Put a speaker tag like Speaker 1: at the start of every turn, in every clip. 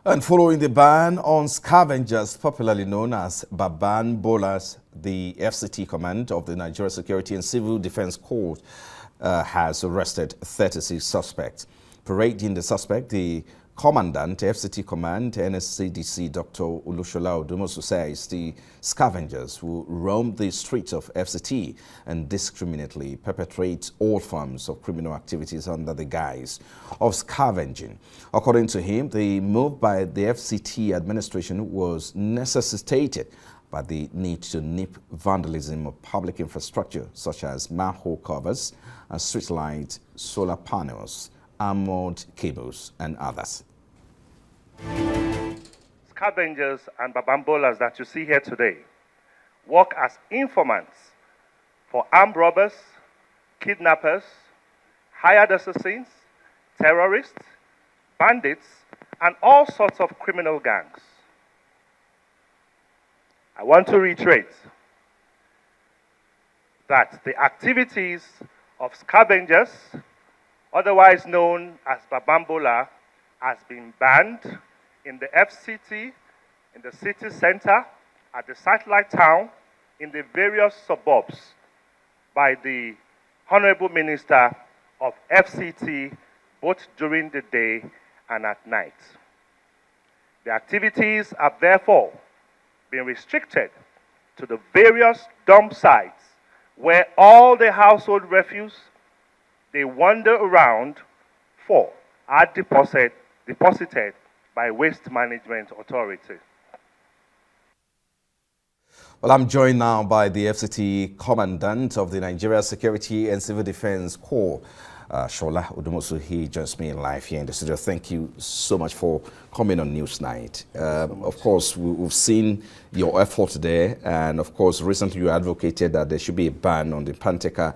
Speaker 1: And following the ban on scavengers, popularly known as Baban Bolas, the FCT command of the Nigeria Security and Civil Defense Corps has arrested 36 suspects. Parading the suspect, the Commandant, FCT Command, NSCDC Dr. Shola Odumosu says the scavengers who roam the streets of FCT and indiscriminately perpetrate all forms of criminal activities under the guise of scavenging. According to him, the move by the FCT administration was necessitated by the need to nip vandalism of public infrastructure such as manhole covers, street lights, solar panels, armored cables, and others.
Speaker 2: Scavengers and babambolas that you see here today work as informants for armed robbers, kidnappers, hired assassins, terrorists, bandits, and all sorts of criminal gangs. I want to reiterate that the activities of scavengers, otherwise known as Babambola, has been banned in the FCT, in the city center, at the satellite town, in the various suburbs by the Honorable Minister of FCT, both during the day and at night. The activities have therefore been restricted to the various dump sites where all the household refuse they wander around for are deposited by Waste Management Authority.
Speaker 1: Well, I'm joined now by the FCT Commandant of the Nigeria Security and Civil Defense Corps, Shola Odumosu. He joins me live here in the studio. Thank you so much for coming on Newsnight. Of course, we've seen your effort there, and of course, recently you advocated that there should be a ban on the Panteka,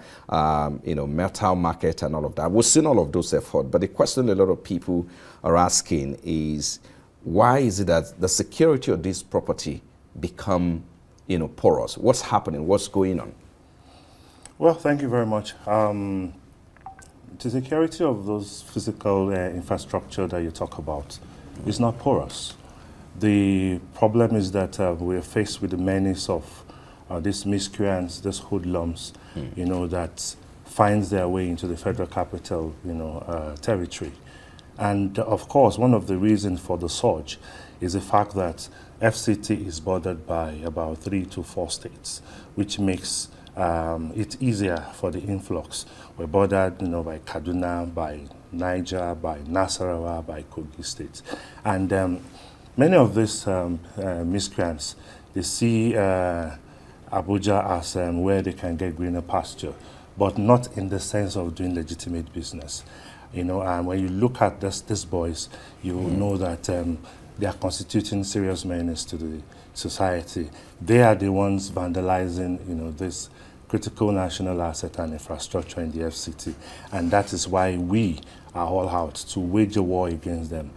Speaker 1: metal market and all of that. We've seen all of those efforts, but the question a lot of people are asking is, why is it that the security of this property become, porous? What's happening? What's going on?
Speaker 3: Well, thank you very much. The security of those physical infrastructure that you talk about is not porous. The problem is that we are faced with the menace of these miscreants, these hoodlums, that finds their way into the federal capital, territory. And of course, one of the reasons for the surge is the fact that FCT is bordered by about 3 to 4 states, which makes it's easier for the influx. We're bordered, by Kaduna, by Niger, by Nasarawa, by Kogi states. And many of these miscreants, they see Abuja as where they can get greener pasture, but not in the sense of doing legitimate business. And when you look at these boys, you know that they are constituting serious menace to the society. They are the ones vandalizing, this critical national asset and infrastructure in the FCT. And that is why we are all out to wage a war against them.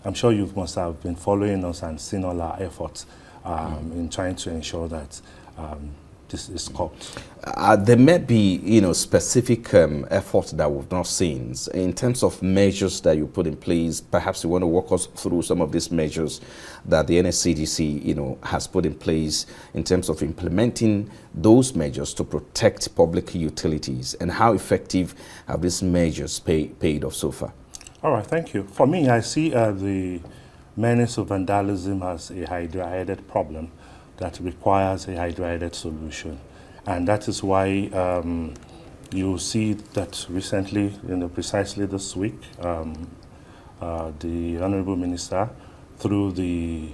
Speaker 3: I'm sure you must have been following us and seen all our efforts in trying to ensure that this is stopped.
Speaker 1: There may be, specific efforts that we've not seen. In terms of measures that you put in place, perhaps you want to walk us through some of these measures that the NSCDC, has put in place in terms of implementing those measures to protect public utilities, and how effective have these measures paid off so far?
Speaker 3: All right, thank you. For me, I see the menace of vandalism as a hydra-headed problem that requires a hydra-headed solution. And that is why you see that recently, precisely this week, the Honorable Minister, through the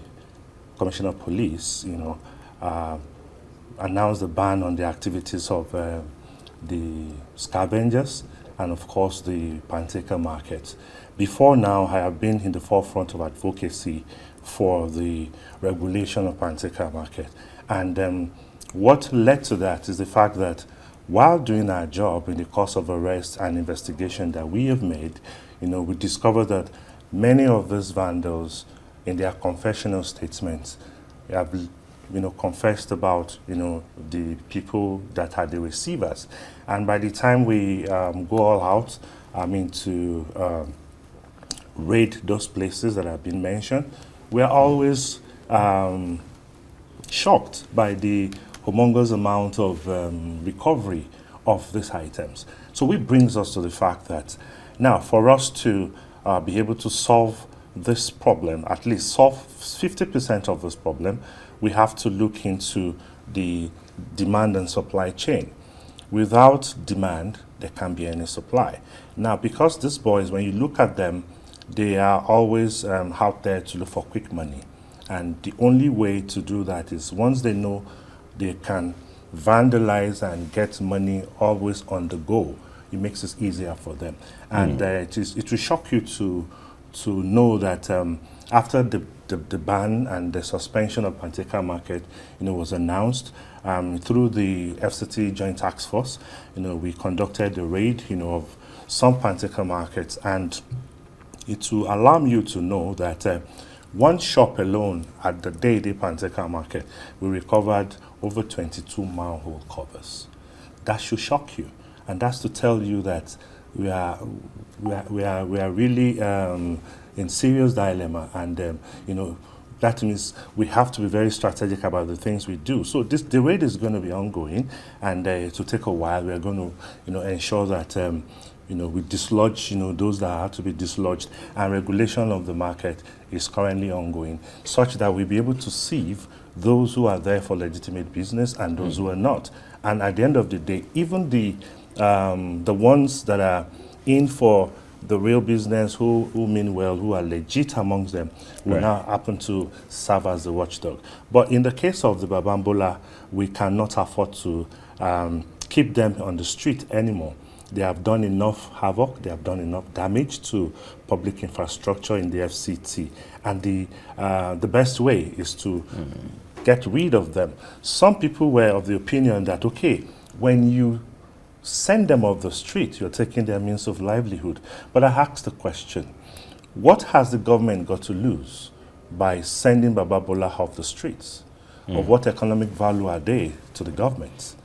Speaker 3: Commissioner of Police, announced a ban on the activities of the scavengers and, of course, the Panteka market. Before now, I have been in the forefront of advocacy for the regulation of Panteka market. And what led to that is the fact that while doing our job in the course of arrest and investigation that we have made, we discovered that many of these vandals, in their confessional statements, have confessed about the people that are the receivers. And by the time we go all out, to raid those places that have been mentioned, we are always shocked by the humongous amount of recovery of these items. So it brings us to the fact that now for us to be able to solve this problem, at least solve 50% of this problem, we have to look into the demand and supply chain. Without demand, there can't be any supply. Now, because these boys, when you look at them, they are always out there to look for quick money. And the only way to do that is once they know they can vandalize and get money always on the go, it makes it easier for them. And it will shock you to know that after the ban and the suspension of Panteka market, was announced through the FCT Joint Task Force. We conducted a raid, of some Panteka markets, and it will alarm you to know that one shop alone at the Day Panteka market, we recovered over 22 manhole covers. That should shock you, and that's to tell you that we are really in serious dilemma, and that means we have to be very strategic about the things we do. So the raid is going to be ongoing, and it will take a while. We are going to ensure that we dislodge those that have to be dislodged, and regulation of the market is currently ongoing, such that we'll be able to sieve those who are there for legitimate business and those who are not. And at the end of the day, even the ones that are in for the real business, who mean well, who are legit amongst them, will now happen to serve as the watchdog. But in the case of the Babambola, we cannot afford to keep them on the street anymore. They have done enough havoc, they have done enough damage to public infrastructure in the FCT. And the best way is to get rid of them. Some people were of the opinion that, okay, when you send them off the street, you're taking their means of livelihood. But I asked the question, what has the government got to lose by sending Bababola off the streets? Of what economic value are they to the government?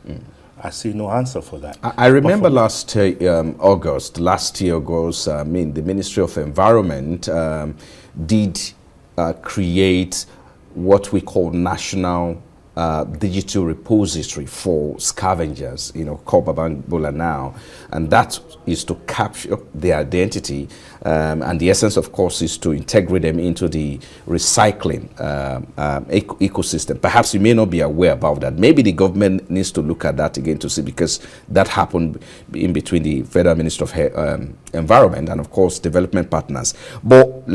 Speaker 3: I see no answer for that.
Speaker 1: I remember last year, August, the Ministry of Environment did create what we call National Digital Repository for scavengers, called Babambola now. And that is to capture their identity. And the essence, of course, is to integrate them into the recycling ecosystem. Perhaps you may not be aware about that. Maybe the government needs to look at that again to see, because that happened in between the Federal Ministry of Environment and, of course, development partners. But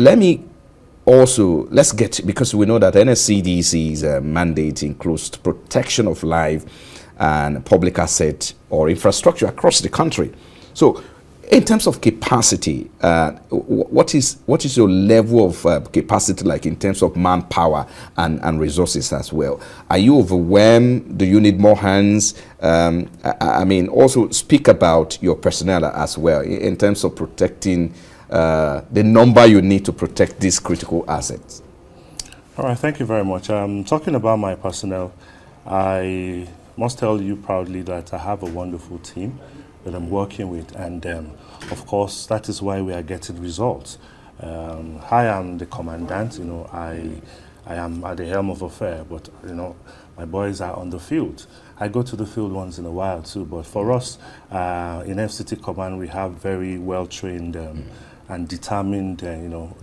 Speaker 1: let's get, because we know that NSCDC's mandate includes protection of life and public asset or infrastructure across the country. So in terms of capacity, what is your level of capacity like in terms of manpower and resources as well? Are you overwhelmed? Do you need more hands? Also speak about your personnel as well in terms of protecting the number you need to protect these critical assets.
Speaker 3: All right, thank you very much. Talking about my personnel, I must tell you proudly that I have a wonderful team that I'm working with, and of course that is why we are getting results. I am the commandant. I am at the helm of affair, but my boys are on the field. I go to the field once in a while too, but for us in FCT Command, we have very well trained and determined,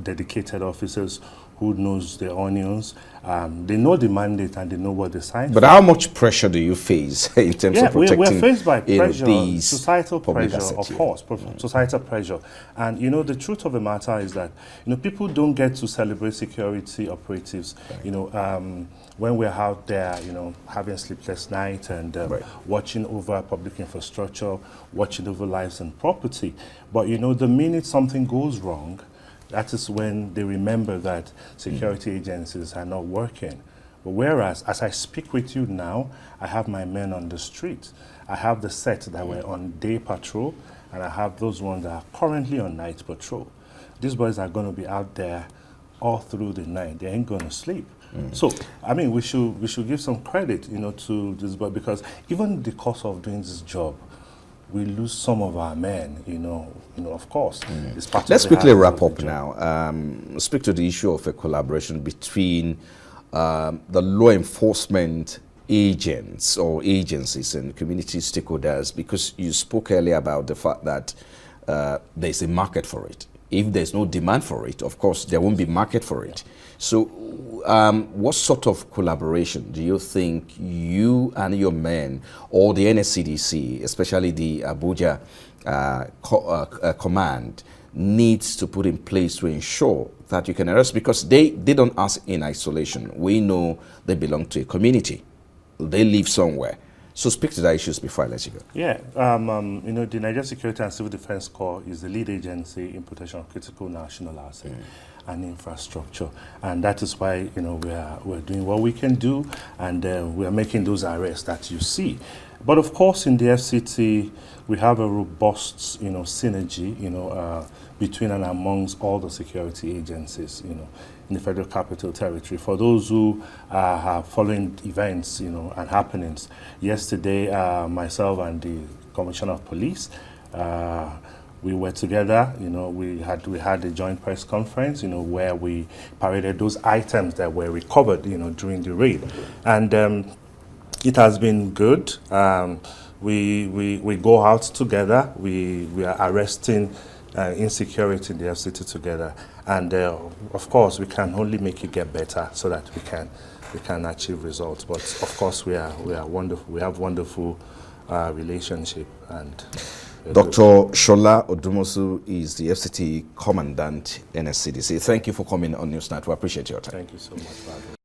Speaker 3: dedicated officers who knows the onions. They know the mandate and they know what they signed.
Speaker 1: But how much pressure do you face in terms of protecting?
Speaker 3: We're faced by pressure,
Speaker 1: these
Speaker 3: societal pressure,
Speaker 1: assets,
Speaker 3: of course, societal pressure. And the truth of the matter is that people don't get to celebrate security operatives. When we're out there, having sleepless nights and watching over public infrastructure, watching over lives and property. But the minute something goes wrong, that is when they remember that security agencies are not working. But whereas, as I speak with you now, I have my men on the street. I have the set that were on day patrol, and I have those ones that are currently on night patrol. These boys are going to be out there all through the night. They ain't going to sleep. So, we should give some credit, to this boy, because even the course of doing this job, we lose some of our men, of course. It's part
Speaker 1: Let's
Speaker 3: of the
Speaker 1: quickly
Speaker 3: hassle
Speaker 1: wrap
Speaker 3: of the
Speaker 1: up
Speaker 3: job.
Speaker 1: now. Speak to the issue of a collaboration between the law enforcement agents or agencies and community stakeholders, because you spoke earlier about the fact that there's a market for it. If there's no demand for it, of course, there won't be market for it. So what sort of collaboration do you think you and your men or the NSCDC, especially the Abuja command, needs to put in place to ensure that you can arrest? Because they don't act in isolation. We know they belong to a community. They live somewhere. So speak to that issues before I let you go.
Speaker 3: Yeah, the Niger Security and Civil Defense Corps is the lead agency in protection of critical national assets and infrastructure, and that is why we're doing what we can do, and we are making those arrests that you see. But of course, in the FCT, we have a robust, synergy, between and amongst all the security agencies, in the Federal Capital Territory. For those who are following events, and happenings, yesterday, myself and the Commissioner of Police, we were together. We had a joint press conference, where we paraded those items that were recovered, during the raid, and it has been good. We go out together. We are arresting insecurity in the FCT together, and of course we can only make it get better so that we can achieve results. But of course we are wonderful. We have wonderful relationship. And
Speaker 1: Dr. Shola Odumosu is the FCT Commandant NSCDC. Thank you for coming on Newsnight. We appreciate your time.
Speaker 3: Thank you so much, Father.